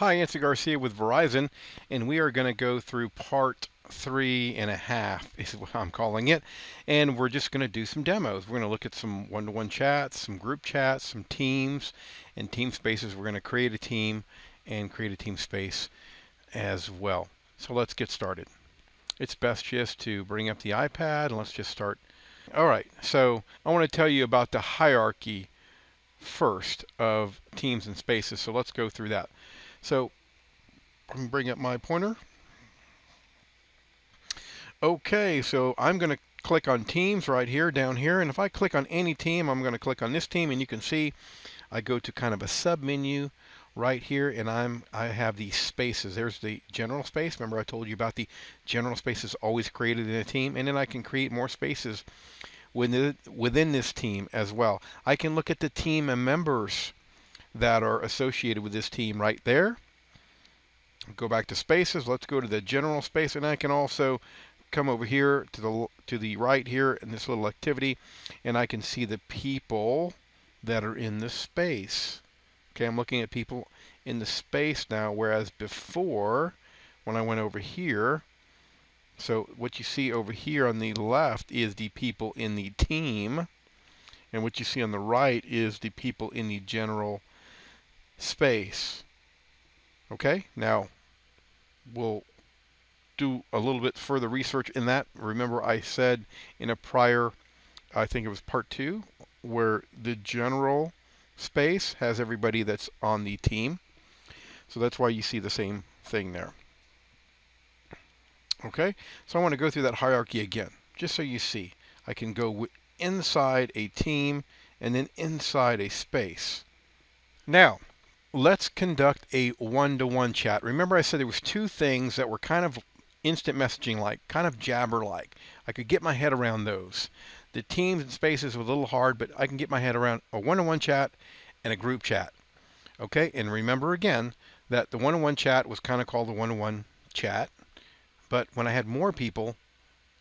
Hi, Anthony Garcia with Verizon, and we are going to go through part 3.5 is what I'm calling it, and we're just going to do some demos. We're going to look at some one-to-one chats, some group chats, some teams, and team spaces. We're going to create a team and create a team space as well. So let's get started. It's best just to bring up the iPad and let's just start. All right, so I want to tell you about the hierarchy first of teams and spaces, so let's go through that. So I'm going to bring up my pointer. Okay, so I'm going to click on teams right here, down here, and if I click on any team, I'm going to click on this team, and you can see I go to kind of a sub menu right here, and I have these spaces. There's the general space. Remember I told you about the general spaces always created in a team, and then I can create more spaces within this team as well. I can look at the team and members that are associated with this team right there. Go back to spaces. Let's go to the general space, and I can also come over here to the right here in this little activity, and I can see the people that are in the space. Okay, I'm looking at people in the space now, whereas before, when I went over here, so what you see over here on the left is the people in the team, and what you see on the right is the people in the general space. Okay, now we'll do a little bit further research in that. Remember I said in a prior, I think it was part 2, where the general space has everybody that's on the team. So that's why you see the same thing there. Okay, so I want to go through that hierarchy again, just so you see. I can go inside a team and then inside a space. Now, let's conduct a one-to-one chat. Remember I said there was 2 things that were kind of instant messaging like, kind of Jabber like. I could get my head around those. The teams and spaces were a little hard, but I can get my head around a one-to-one chat and a group chat. Okay, and remember again that the one-to-one chat was kind of called the one-to-one chat, but when I had more people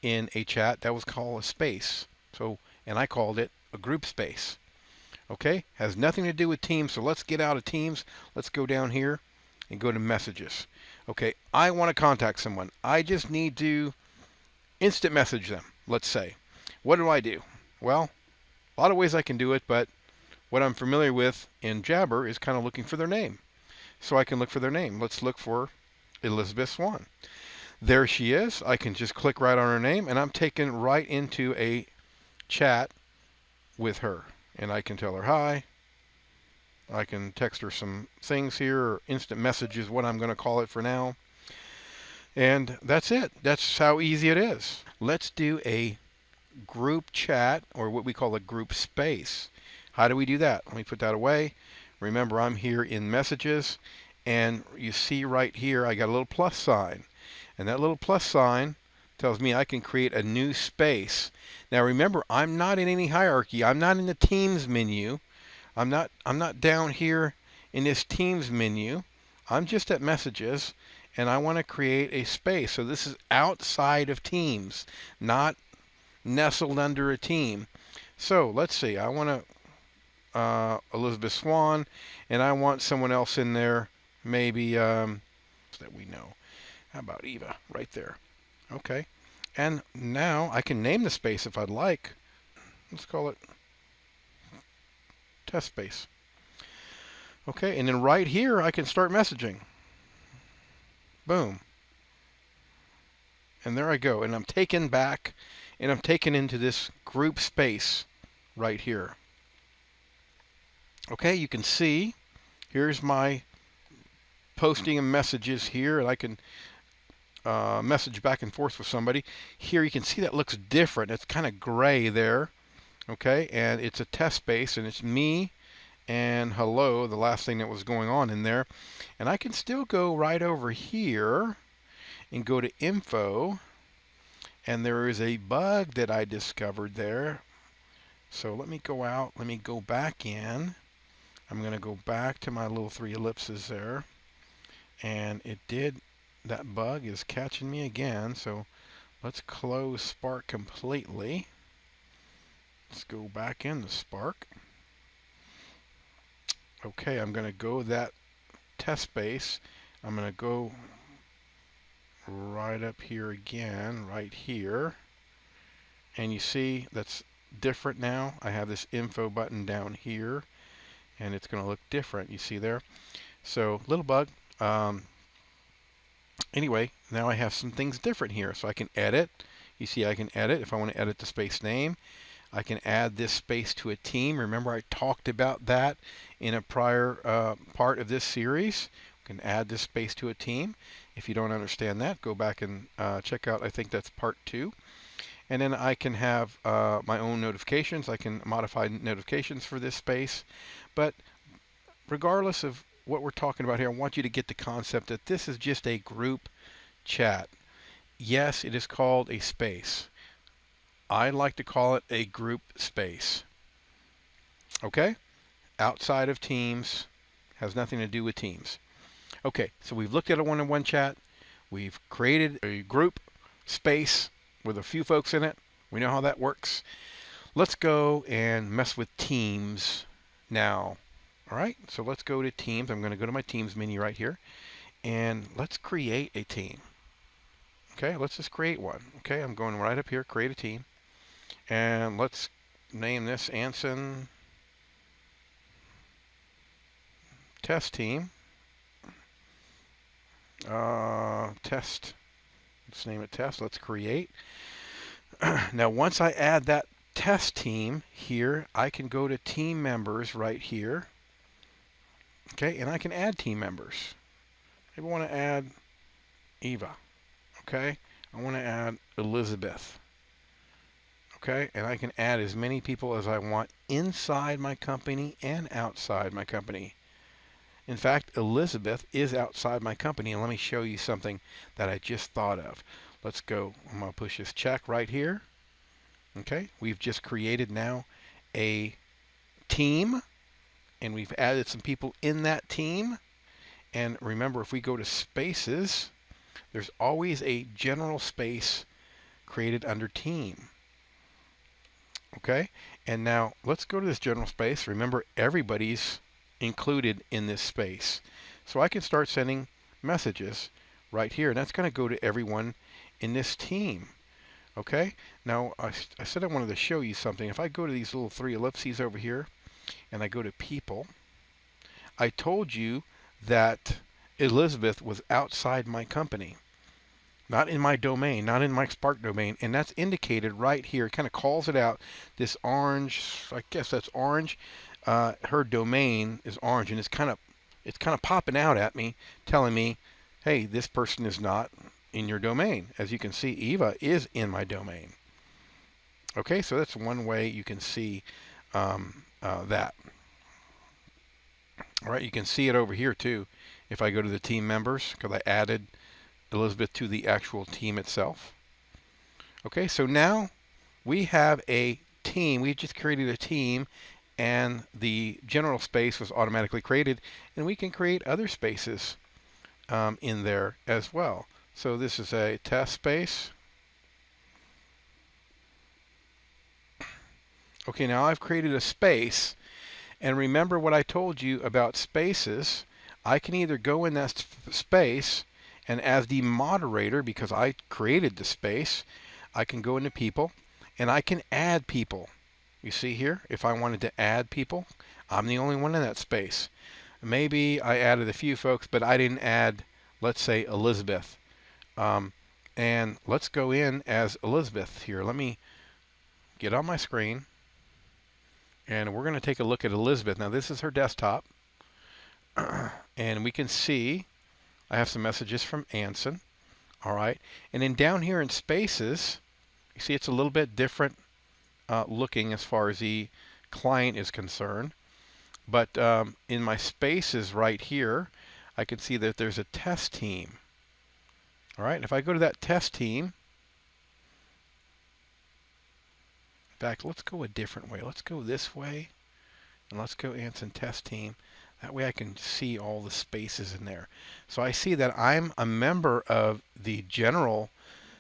in a chat, that was called a space. So, and I called it a group space. Okay, has nothing to do with teams, so let's get out of teams. Let's go down here and go to messages. Okay, I want to contact someone. I just need to instant message them, let's say. What do? Well, a lot of ways I can do it, but what I'm familiar with in Jabber is kind of looking for their name. So I can look for their name. Let's look for Elizabeth Swan. There she is. I can just click right on her name, and I'm taken right into a chat with her. And I can tell her hi. I can text her some things here, or instant message is what I'm going to call it for now. And that's it. That's how easy it is. Let's do a group chat, or what we call a group space. How do we do that? Let me put that away. Remember, I'm here in messages, and you see right here I got a little plus sign. And that little plus sign tells me I can create a new space. Now remember, I'm not in any hierarchy. I'm not in the Teams menu. I'm not down here in this Teams menu. I'm just at messages, and I want to create a space. So this is outside of Teams, not nestled under a team. So let's see. I want to Elizabeth Swan, and I want someone else in there, maybe that we know. How about Eva right there? Okay. And now I can name the space if I'd like. Let's call it test space. Okay, and then right here I can start messaging. Boom. And there I go. And I'm taken back, and I'm taken into this group space right here. Okay, you can see, here's my posting of messages here, and I can message back and forth with somebody. Here you can see that looks different. It's kind of gray there. Okay, and it's a test space, and it's me and hello, the last thing that was going on in there. And I can still go right over here and go to info, and there is a bug that I discovered there. So let me go out, let me go back in. I'm going to go back to my little 3 ellipses there, and that bug is catching me again. So let's close Spark completely. Let's go back into Spark. Okay, I'm going to go that test space. I'm going to go right up here again, right here. And you see that's different now. I have this info button down here, and it's going to look different. You see there? So, little bug. Anyway, now I have some things different here. So I can edit. You see I can edit if I want to edit the space name. I can add this space to a team. Remember I talked about that in a prior part of this series. We can add this space to a team. If you don't understand that, go back and check out, I think that's part 2. And then I can have my own notifications. I can modify notifications for this space. But regardless of what we're talking about here, I want you to get the concept that this is just a group chat. Yes, it is called a space. I like to call it a group space. Okay? Outside of Teams, has nothing to do with Teams. Okay, so we've looked at a one-on-one chat. We've created a group space with a few folks in it. We know how that works. Let's go and mess with Teams now. All right, so let's go to Teams. I'm going to go to my Teams menu right here, and let's create a team. Okay, let's just create one. Okay, I'm going right up here, create a team. And let's name this Anson Test Team. Test. Let's name it Test. Let's create. Now, once I add that test team here, I can go to team members right here. Okay, and I can add team members. Maybe I want to add Eva. Okay, I want to add Elizabeth. Okay, and I can add as many people as I want inside my company and outside my company. In fact, Elizabeth is outside my company, and let me show you something that I just thought of. Let's go. I'm going to push this check right here. Okay, we've just created now a team, and we've added some people in that team. And remember, if we go to spaces, there's always a general space created under team. Okay, and now let's go to this general space. Remember, everybody's included in this space. So I can start sending messages right here, and that's going to go to everyone in this team. Okay, now I said I wanted to show you something. If I go to these little 3 ellipses over here, and I go to people, I told you that Elizabeth was outside my company. Not in my domain, not in my Spark domain, and that's indicated right here. It kind of calls it out. This orange, I guess that's orange. Her domain is orange, and it's kind of popping out at me, telling me, hey, this person is not in your domain. As you can see, Eva is in my domain. Okay, so that's one way you can see that. All right, you can see it over here too. If I go to the team members, because I added Elizabeth to the actual team itself. Okay, so now we have a team. We just created a team, and the general space was automatically created, and we can create other spaces in there as well. So this is a test space. Okay, now I've created a space, and remember what I told you about spaces. I can either go in that space, and as the moderator, because I created the space, I can go into people, and I can add people. You see here, if I wanted to add people, I'm the only one in that space. Maybe I added a few folks, but I didn't add, let's say, Elizabeth. And let's go in as Elizabeth here. Let me get on my screen, and we're going to take a look at Elizabeth. Now, this is her desktop, and we can see I have some messages from Anson. All right, and then down here in spaces, you see it's a little bit different looking as far as the client is concerned. But in my spaces right here, I can see that there's a test team. All right, and if I go to that test team, in fact, let's go a different way. Let's go this way, and let's go Anson test team. That way I can see all the spaces in there. So I see that I'm a member of the general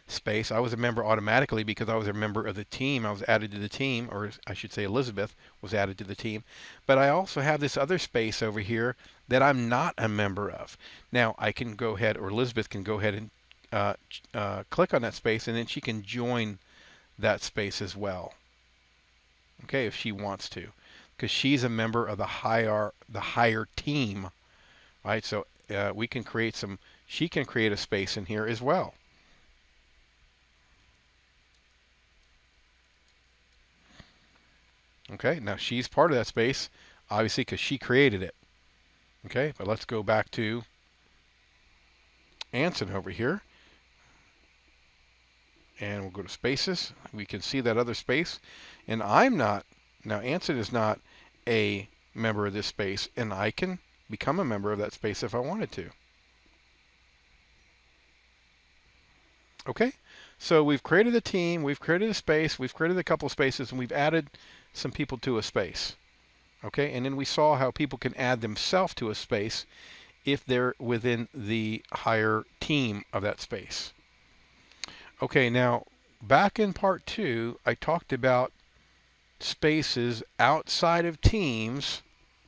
space. I was a member automatically because I was a member of the team. I was added to the team, or I should say Elizabeth was added to the team. But I also have this other space over here that I'm not a member of. Now I can go ahead, or Elizabeth can go ahead and click on that space, and then she can join that space as well. Okay, if she wants to, because she's a member of the higher team, right? So we can create some. She can create a space in here as well. Okay, now she's part of that space, obviously, because she created it. Okay, but let's go back to Anson over here, and we'll go to spaces. We can see that other space, and I'm not. Now Anson is not a member of this space, and I can become a member of that space if I wanted to. Okay, so we've created a team, we've created a space, we've created a couple of spaces, and we've added some people to a space. Okay, and then we saw how people can add themselves to a space if they're within the higher team of that space. Okay, now back in part 2, I talked about spaces outside of teams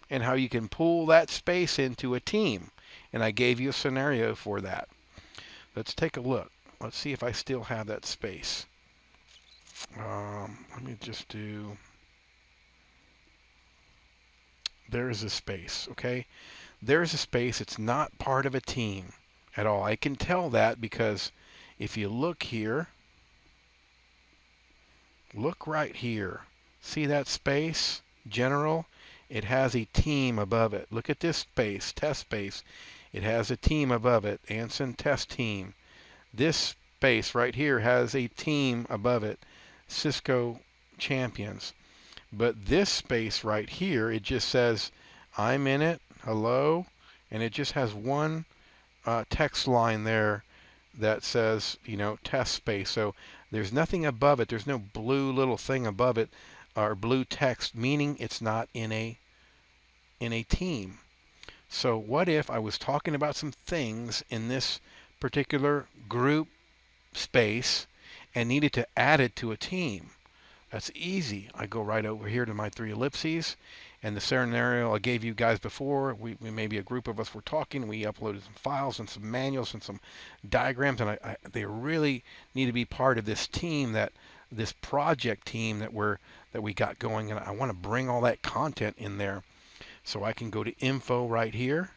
and how you can pull that space into a team. And I gave you a scenario for that. Let's take a look. Let's see if I still have that space. Let me just do, there's a space, okay? There's a space. It's not part of a team at all. I can tell that because if you look here, look right here. See that space? General? It has a team above it. Look at this space, test space. It has a team above it, Anson test team. This space right here has a team above it, Cisco champions. But this space right here, it just says, I'm in it, hello, and it just has one text line there that says, test space. So there's nothing above it. There's no blue little thing above it, or blue text, meaning it's not in a team. So what if I was talking about some things in this particular group space and needed to add it to a team? That's easy. I go right over here to my 3 ellipses, and the scenario I gave you guys before, we maybe a group of us were talking, we uploaded some files and some manuals and some diagrams, and they really need to be part of this team, this project team that we got going, and I want to bring all that content in there. So I can go to info right here,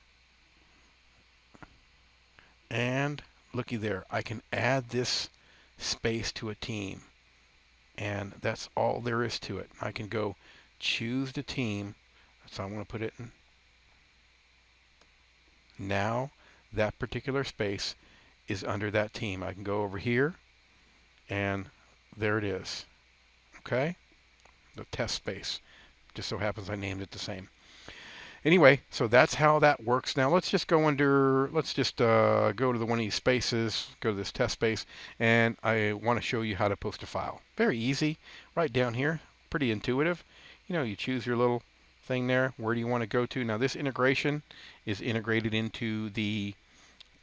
and looky there, I can add this space to a team. And that's all there is to it. I can go choose the team. So I want to put it in. Now that particular space is under that team. I can go over here, and there it is. Okay? The test space. Just so happens I named it the same. Anyway, so that's how that works. Now let's just go under, let's just go to one of these spaces, go to this test space, and I want to show you how to post a file. Very easy, right down here, pretty intuitive. You choose your little thing there. Where do you want to go to? Now this integration is integrated into the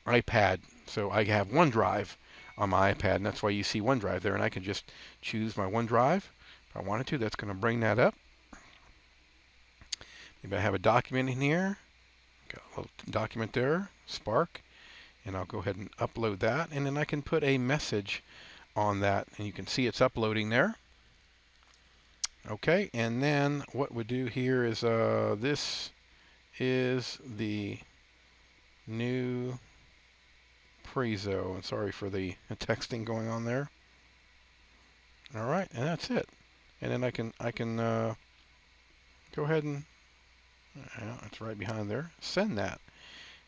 iPad. So I have OneDrive on my iPad, and that's why you see OneDrive there, and I can just choose my OneDrive if I wanted to. That's going to bring that up. Maybe I have a document in here. Got a little document there, Spark, and I'll go ahead and upload that, and then I can put a message on that, and you can see it's uploading there. Okay, and then what we do here is this is the new Prezo, and sorry for the texting going on there. All right, and that's it. And then I can go ahead and it's right behind there. Send that.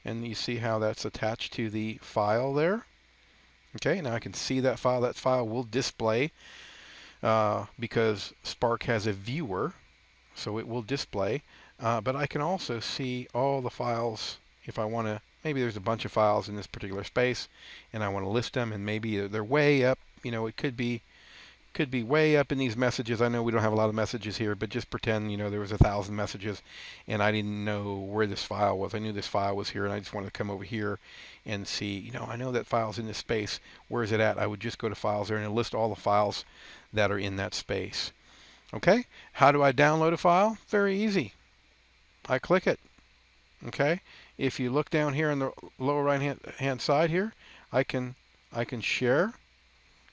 And you see how that's attached to the file there. Okay, now I can see that file. That file will display because Spark has a viewer, so it will display. But I can also see all the files if I want to. Maybe there's a bunch of files in this particular space, and I want to list them, and maybe they're way up. It could be way up in these messages. I know we don't have a lot of messages here, but just pretend, there was 1,000 messages and I didn't know where this file was. I knew this file was here and I just wanted to come over here and see, I know that file's in this space. Where is it at? I would just go to files there and list all the files that are in that space. Okay, how do I download a file? Very easy. I click it. Okay, if you look down here on the lower right hand side here, I can share,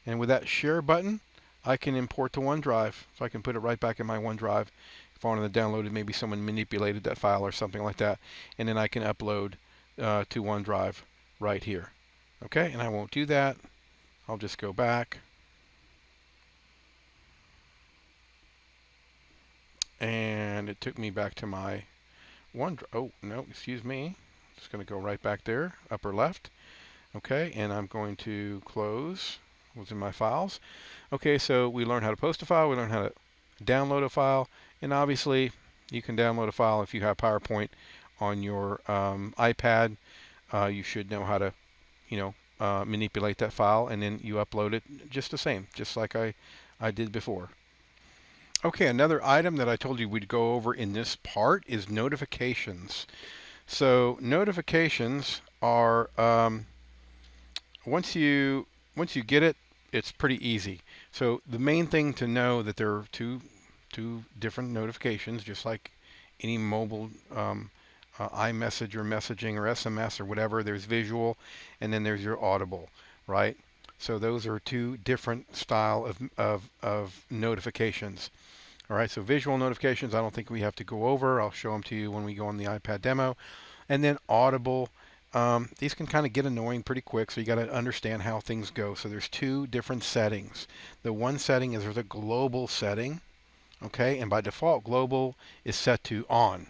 and with that share button, I can import to OneDrive. So I can put it right back in my OneDrive. If I wanted to download it, maybe someone manipulated that file or something like that, and then I can upload to OneDrive right here. Okay, and I won't do that. I'll just go back. And it took me back to my OneDrive. Oh, no, excuse me. Just going to go right back there, upper left. Okay, and I'm going to close what's in my files. Okay, so we learned how to post a file, we learned how to download a file, and obviously you can download a file if you have PowerPoint on your iPad. You should know how to, manipulate that file, and then you upload it just the same, just like I did before. Okay, another item that I told you we'd go over in this part is notifications. So notifications are once you get it, it's pretty easy. So the main thing to know that there are two different notifications, just like any mobile iMessage or messaging or SMS or whatever. There's visual, and then there's your audible, right? So those are two different style of notifications. All right, so visual notifications, I don't think we have to go over. I'll show them to you when we go on the iPad demo. And then audible, these can kind of get annoying pretty quick, so you got to understand how things go. So there's two different settings. The one setting is there's a global setting, okay, and by default, global is set to on.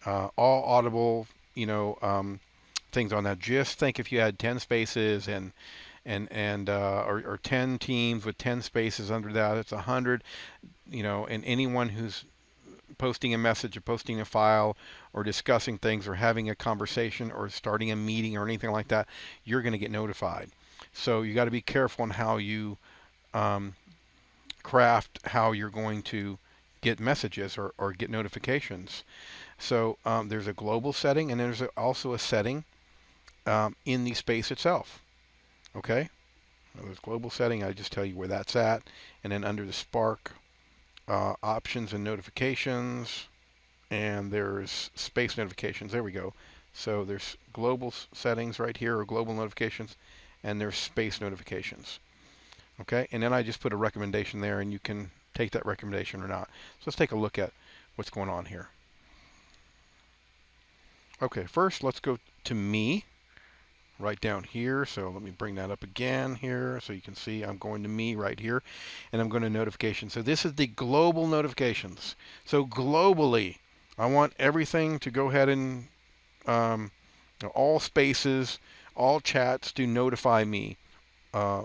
All audible, things on that. Just think if you had 10 spaces or 10 teams with 10 spaces under that, it's 100. And anyone who's posting a message or posting a file or discussing things or having a conversation or starting a meeting or anything like that, you're going to get notified. So you got to be careful on how you craft how you're going to get messages or get notifications. So there's a global setting, and there's also a setting in the space itself. Okay, there's global setting. I just tell you where that's at, and then under the Spark options and notifications, and there's space notifications. There we go. So there's global settings right here, or global notifications, and there's space notifications. Okay, and then I just put a recommendation there, and you can take that recommendation or not. So let's take a look at what's going on here. Okay, first let's go to me right down here. So let me bring that up again here so you can see I'm going to me right here, and I'm going to notifications. So this is the global notifications. So globally, I want everything to go ahead and all spaces, all chats to notify me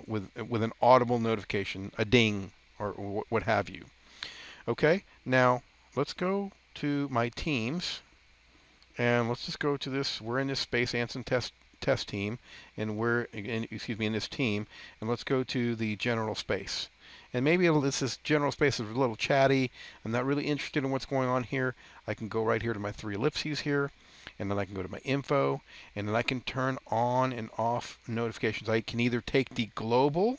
with an audible notification, a ding, or what have you. Okay, now let's go to my teams, and let's just go to this. We're in this Space Anson test team, and in this team, and let's go to the general space. And maybe this general space is a little chatty. I'm not really interested in what's going on here. I can go right here to my three ellipses here, and then I can go to my info, and then I can turn on and off notifications. I can either take the global,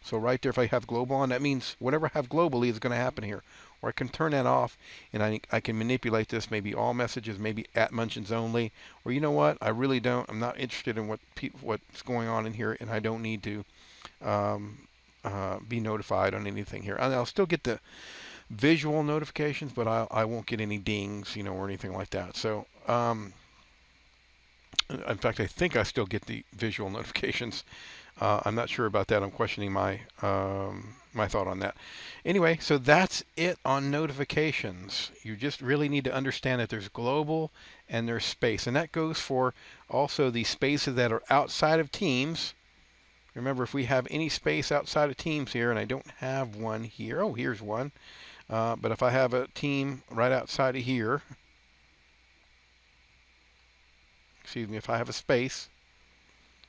so right there, if I have global on, that means whatever I have globally is going to happen here. Or I can turn that off, and I can manipulate this, maybe all messages, maybe at mentions only. Or you know what, I'm not interested in what's going on in here, and I don't need to be notified on anything here. And I'll still get the visual notifications, but I won't get any dings, or anything like that. So in fact, I think I still get the visual notifications. I'm not sure about that. I'm questioning my my thought on that. Anyway, so that's it on notifications. You just really need to understand that there's global and there's space, and that goes for also the spaces that are outside of teams. Remember, if we have any space outside of teams here, and I don't have one here. Oh, here's one. But if I have a team right outside of here, excuse me, if I have a space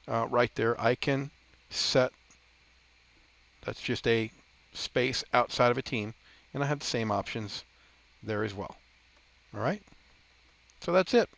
right there, I can set, that's just a space outside of a team, and I have the same options there as well. All right, so that's it.